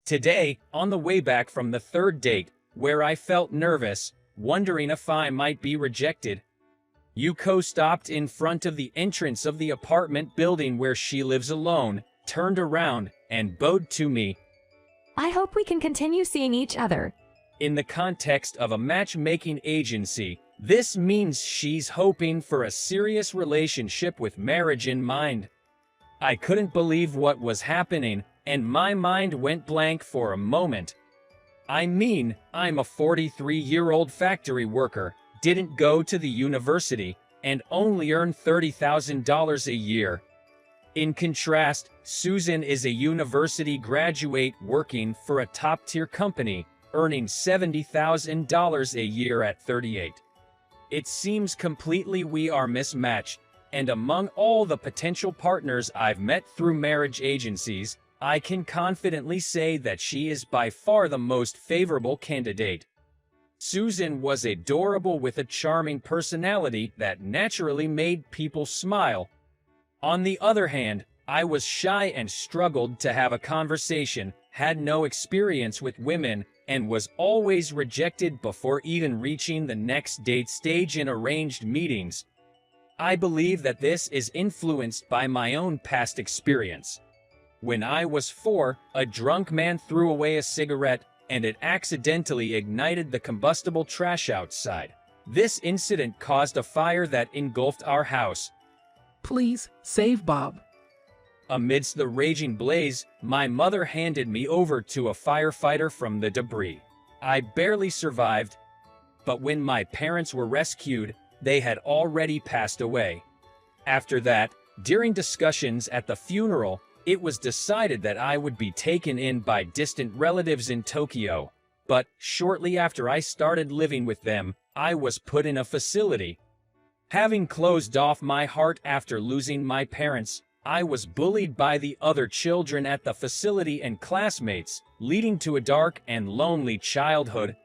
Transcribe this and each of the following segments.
Today, on the way back from the third date, where I felt nervous, wondering if I might be rejected, Yuko stopped in front of the entrance of the apartment building where she lives alone, turned around, and bowed to me. I hope we can continue seeing each other. In the context of a matchmaking agency, this means she's hoping for a serious relationship with marriage in mind. I couldn't believe what was happening, and my mind went blank for a moment. I mean, I'm a 43-year-old factory worker, didn't go to the university, and only earn $30,000 a year. In contrast, Susan is a university graduate working for a top-tier company, earning $70,000 a year at 38. It seems completely we are mismatched, and among all the potential partners I've met through marriage agencies, I can confidently say that she is by far the most favorable candidate. Susan was adorable with a charming personality that naturally made people smile. On the other hand, I was shy and struggled to have a conversation, had no experience with women, and was always rejected before even reaching the next date stage in arranged meetings. I believe that this is influenced by my own past experience. When I was 4, a drunk man threw away a cigarette, and it accidentally ignited the combustible trash outside. This incident caused a fire that engulfed our house. Please, save Bob. Amidst the raging blaze, my mother handed me over to a firefighter from the debris. I barely survived, but when my parents were rescued, they had already passed away. After that, during discussions at the funeral, it was decided that I would be taken in by distant relatives in Tokyo, but shortly after I started living with them, I was put in a facility. Having closed off my heart after losing my parents, I was bullied by the other children at the facility and classmates, leading to a dark and lonely childhood.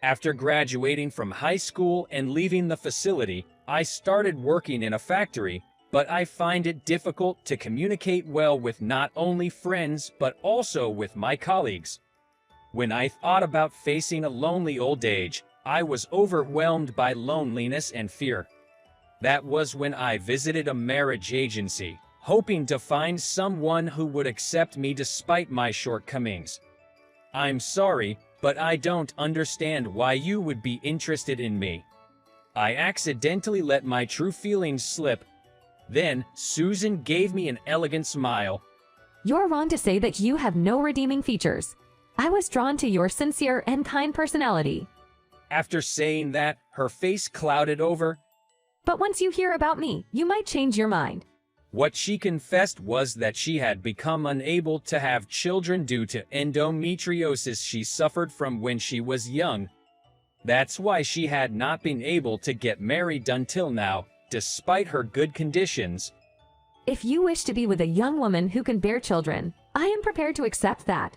After graduating from high school and leaving the facility, I started working in a factory, but I find it difficult to communicate well with not only friends but also with my colleagues. When I thought about facing a lonely old age, I was overwhelmed by loneliness and fear. That was when I visited a marriage agency, hoping to find someone who would accept me despite my shortcomings. I'm sorry, but I don't understand why you would be interested in me. I accidentally let my true feelings slip. Then, Susan gave me an elegant smile. You're wrong to say that you have no redeeming features. I was drawn to your sincere and kind personality. After saying that, her face clouded over. But once you hear about me, you might change your mind. What she confessed was that she had become unable to have children due to endometriosis she suffered from when she was young. That's why she had not been able to get married until now, despite her good conditions. If you wish to be with a young woman who can bear children, I am prepared to accept that.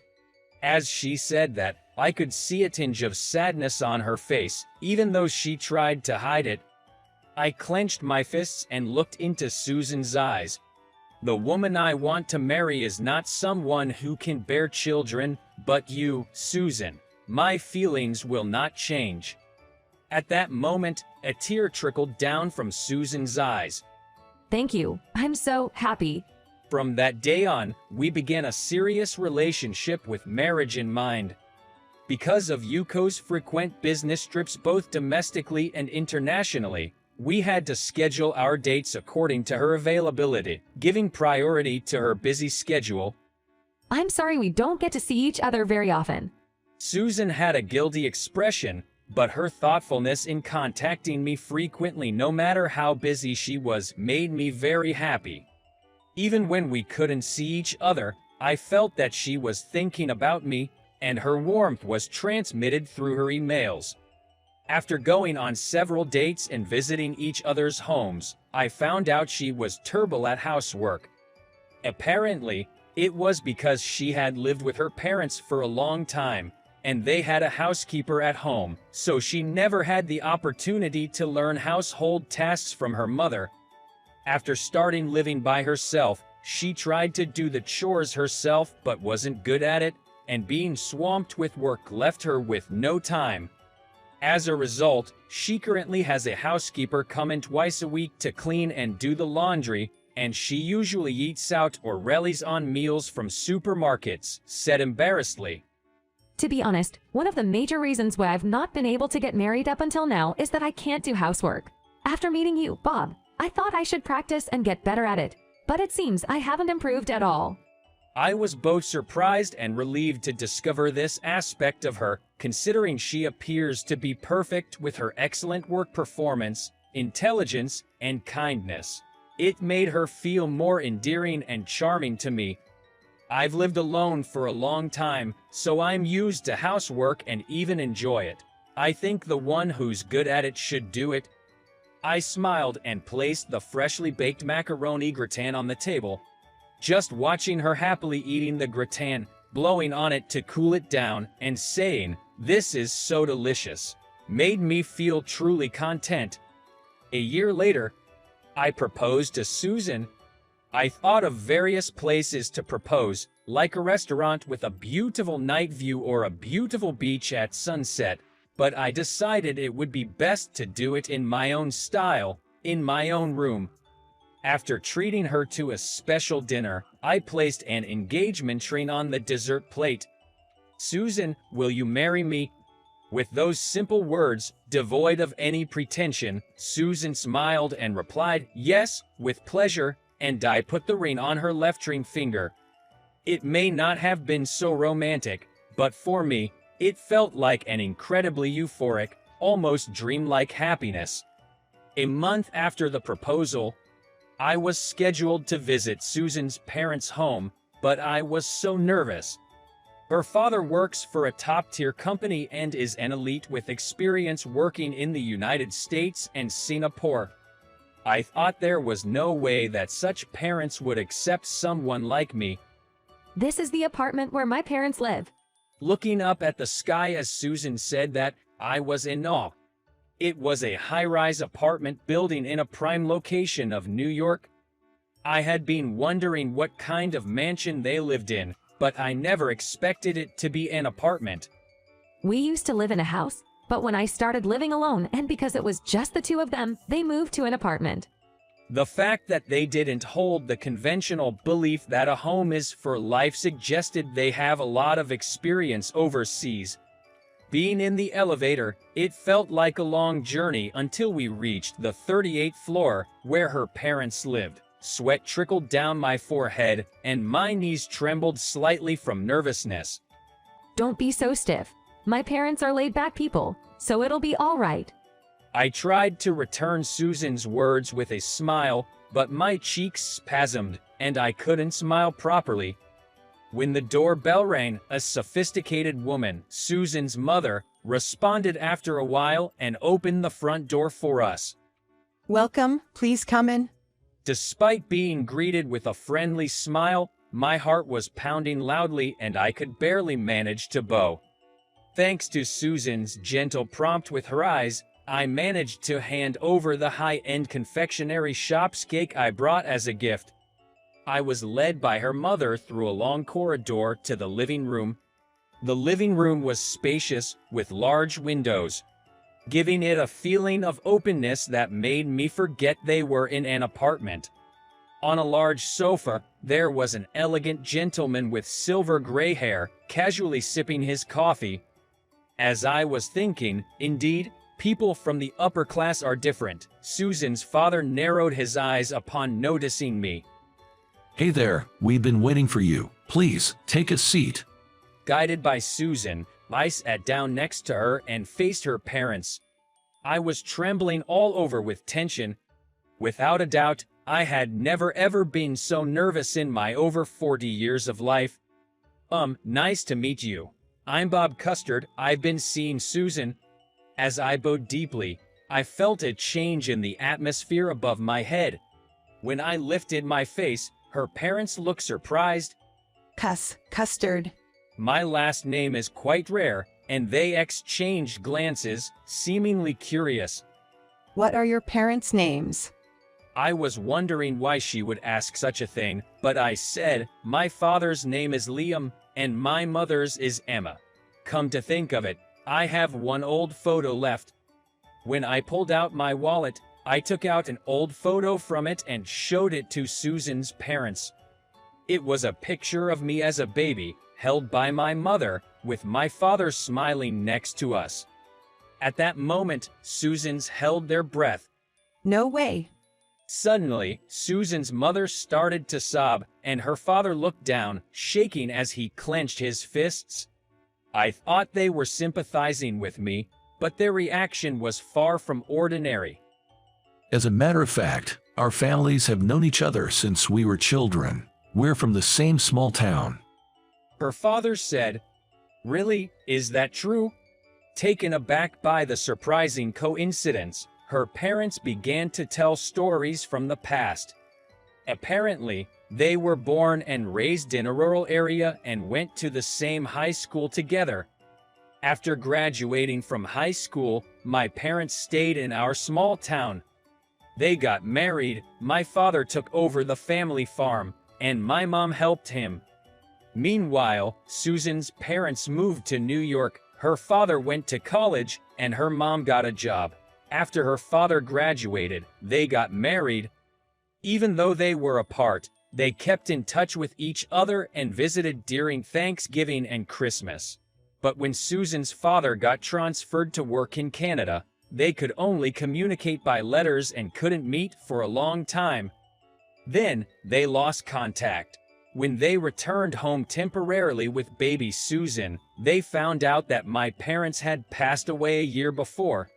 As she said that, I could see a tinge of sadness on her face, even though she tried to hide it. I clenched my fists and looked into Susan's eyes. The woman I want to marry is not someone who can bear children, but you, Susan. My feelings will not change. At that moment, a tear trickled down from Susan's eyes. Thank you. I'm so happy. From that day on, we began a serious relationship with marriage in mind. Because of Yuko's frequent business trips both domestically and internationally, we had to schedule our dates according to her availability, giving priority to her busy schedule. I'm sorry we don't get to see each other very often. Susan had a guilty expression, but her thoughtfulness in contacting me frequently no matter how busy she was made me very happy. Even when we couldn't see each other, I felt that she was thinking about me, and her warmth was transmitted through her emails. After going on several dates and visiting each other's homes, I found out she was terrible at housework. Apparently, it was because she had lived with her parents for a long time, and they had a housekeeper at home, so she never had the opportunity to learn household tasks from her mother. After starting living by herself, she tried to do the chores herself but wasn't good at it. and being swamped with work left her with no time. As a result, she currently has a housekeeper come in twice a week to clean and do the laundry, and she usually eats out or relies on meals from supermarkets, said embarrassedly. To be honest, one of the major reasons why I've not been able to get married up until now is that I can't do housework. After meeting you, Bob, I thought I should practice and get better at it, but it seems I haven't improved at all. I was both surprised and relieved to discover this aspect of her, considering she appears to be perfect with her excellent work performance, intelligence, and kindness. It made her feel more endearing and charming to me. I've lived alone for a long time, so I'm used to housework and even enjoy it. I think the one who's good at it should do it. I smiled and placed the freshly baked macaroni gratin on the table. Just watching her happily eating the gratin, blowing on it to cool it down, and saying, "This is so delicious," made me feel truly content. A year later, I proposed to Susan. I thought of various places to propose, like a restaurant with a beautiful night view or a beautiful beach at sunset, but I decided it would be best to do it in my own style, in my own room. After treating her to a special dinner, I placed an engagement ring on the dessert plate. "Susan, will you marry me?" With those simple words, devoid of any pretension, Susan smiled and replied, "Yes, with pleasure," and I put the ring on her left ring finger. It may not have been so romantic, but for me, it felt like an incredibly euphoric, almost dreamlike happiness. A month after the proposal, I was scheduled to visit Susan's parents' home, but I was so nervous. Her father works for a top-tier company and is an elite with experience working in the United States and Singapore. I thought there was no way that such parents would accept someone like me. This is the apartment where my parents live. Looking up at the sky as Susan said that, I was in awe. It was a high-rise apartment building in a prime location of New York. I had been wondering what kind of mansion they lived in, but I never expected it to be an apartment. We used to live in a house, but when I started living alone and because it was just the two of them, they moved to an apartment. The fact that they didn't hold the conventional belief that a home is for life suggested they have a lot of experience overseas. Being in the elevator, it felt like a long journey until we reached the 38th floor, where her parents lived. Sweat trickled down my forehead, and my knees trembled slightly from nervousness. Don't be so stiff. My parents are laid-back people, so it'll be all right. I tried to return Susan's words with a smile, but my cheeks spasmed, and I couldn't smile properly. When the doorbell rang, a sophisticated woman, Susan's mother, responded after a while and opened the front door for us. "Welcome, please come in." Despite being greeted with a friendly smile, my heart was pounding loudly and I could barely manage to bow. Thanks to Susan's gentle prompt with her eyes, I managed to hand over the high-end confectionery shop's cake I brought as a gift. I was led by her mother through a long corridor to the living room. The living room was spacious, with large windows, giving it a feeling of openness that made me forget they were in an apartment. On a large sofa, there was an elegant gentleman with silver gray hair, casually sipping his coffee. As I was thinking, indeed, people from the upper class are different. Susan's father narrowed his eyes upon noticing me. "Hey there, we've been waiting for you. Please, take a seat." Guided by Susan, I sat down next to her and faced her parents. I was trembling all over with tension. Without a doubt, I had never ever been so nervous in my over 40 years of life. Nice to meet you. I'm Bob Custard. I've been seeing Susan." As I bowed deeply, I felt a change in the atmosphere above my head. When I lifted my face, her parents looked surprised. Custard. My last name is quite rare, and they exchanged glances, seemingly curious. What are your parents' names? I was wondering why she would ask such a thing, but I said, "My father's name is Liam, and my mother's is Emma. Come to think of it, I have one old photo left. When I pulled out my wallet, I took out an old photo from it and showed it to Susan's parents. It was a picture of me as a baby, held by my mother, with my father smiling next to us. At that moment, Susan's held their breath. No way. Suddenly, Susan's mother started to sob, and her father looked down, shaking as he clenched his fists. I thought they were sympathizing with me, but their reaction was far from ordinary. As a matter of fact, our families have known each other since we were children. We're from the same small town. Her father said, "Really, is that true?" Taken aback by the surprising coincidence, her parents began to tell stories from the past. Apparently, they were born and raised in a rural area and went to the same high school together. After graduating from high school, my parents stayed in our small town. They got married, my father took over the family farm, and my mom helped him. Meanwhile, Susan's parents moved to New York. Her father went to college, and her mom got a job. After her father graduated, they got married. Even though they were apart, they kept in touch with each other and visited during Thanksgiving and Christmas. But when Susan's father got transferred to work in Canada, they could only communicate by letters and couldn't meet for a long time. Then, they lost contact. When they returned home temporarily with baby Susan, they found out that my parents had passed away a year before.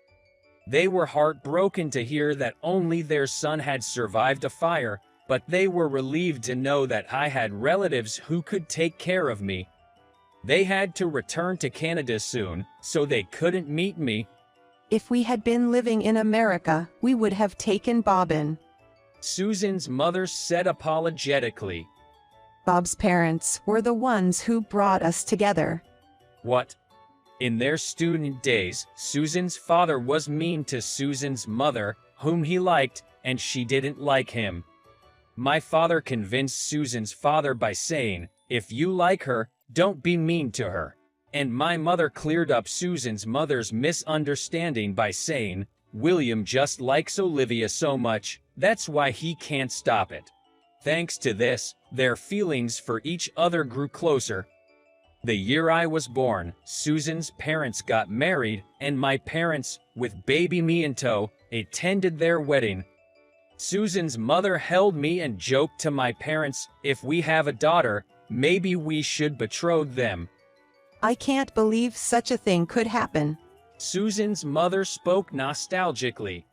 They were heartbroken to hear that only their son had survived a fire, but they were relieved to know that I had relatives who could take care of me. They had to return to Canada soon, so they couldn't meet me. If we had been living in America, we would have taken Bob in. Susan's mother said apologetically. Bob's parents were the ones who brought us together. What? In their student days, Susan's father was mean to Susan's mother, whom he liked, and she didn't like him. My father convinced Susan's father by saying, "If you like her, don't be mean to her." And my mother cleared up Susan's mother's misunderstanding by saying, "William just likes Olivia so much, that's why he can't stop it." Thanks to this, their feelings for each other grew closer. The year I was born, Susan's parents got married, and my parents, with baby me in tow, attended their wedding. Susan's mother held me and joked to my parents, "If we have a daughter, maybe we should betroth them." I can't believe such a thing could happen. Susan's mother spoke nostalgically.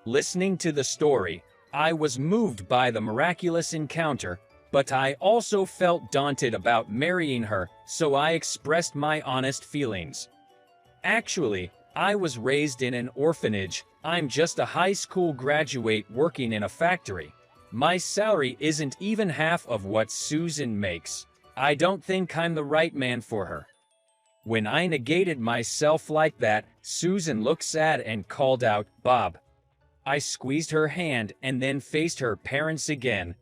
Listening to the story, I was moved by the miraculous encounter, but I also felt daunted about marrying her, so I expressed my honest feelings. Actually, I was raised in an orphanage. I'm just a high school graduate working in a factory. My salary isn't even half of what Susan makes. I don't think I'm the right man for her. When I negated myself like that, Susan looked sad and called out, "Bob." I squeezed her hand and then faced her parents again.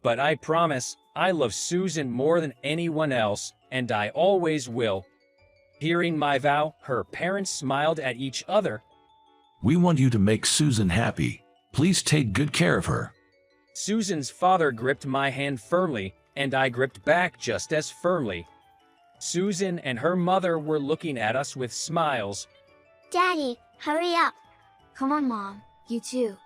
But I promise, I love Susan more than anyone else, and I always will. Hearing my vow, her parents smiled at each other. We want you to make Susan happy. Please take good care of her. Susan's father gripped my hand firmly, and I gripped back just as firmly. Susan and her mother were looking at us with smiles. Daddy, hurry up. Come on, Mom. You too.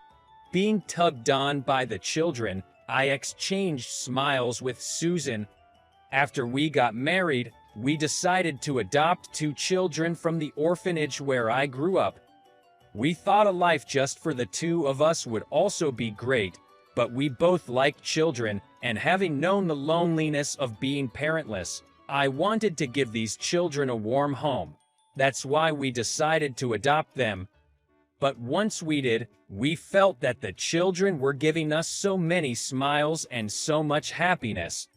Being tugged on by the children, I exchanged smiles with Susan. After we got married, we decided to adopt 2 children from the orphanage where I grew up. We thought a life just for the 2 of us would also be great, but we both liked children, and having known the loneliness of being parentless, I wanted to give these children a warm home. That's why we decided to adopt them. But once we did, we felt that the children were giving us so many smiles and so much happiness.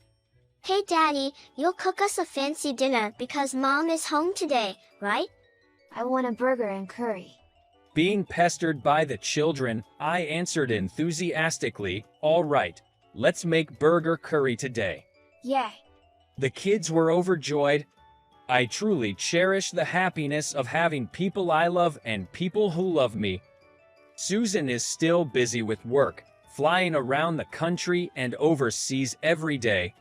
Hey Daddy, you'll cook us a fancy dinner because Mom is home today, right? I want a burger and curry. Being pestered by the children, I answered enthusiastically, "All right, let's make burger curry today." Yay! The kids were overjoyed. I truly cherish the happiness of having people I love and people who love me. Susan is still busy with work, flying around the country and overseas every day.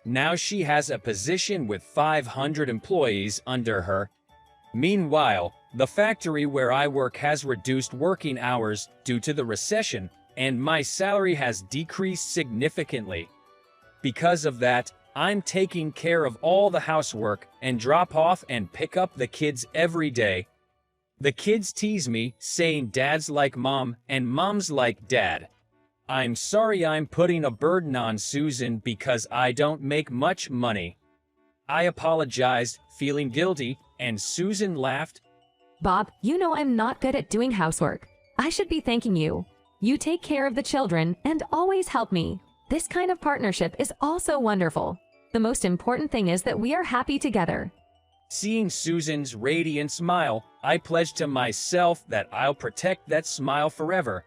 Now she has a position with 500 employees under her. Meanwhile, the factory where I work has reduced working hours due to the recession, and my salary has decreased significantly. Because of that, I'm taking care of all the housework and drop off and pick up the kids every day. The kids tease me, saying dad's like mom and mom's like dad. I'm sorry I'm putting a burden on Susan because I don't make much money. I apologized, feeling guilty, and Susan laughed. Bob, you know I'm not good at doing housework. I should be thanking you. You take care of the children and always help me. This kind of partnership is also wonderful. The most important thing is that we are happy together. Seeing Susan's radiant smile, I pledged to myself that I'll protect that smile forever.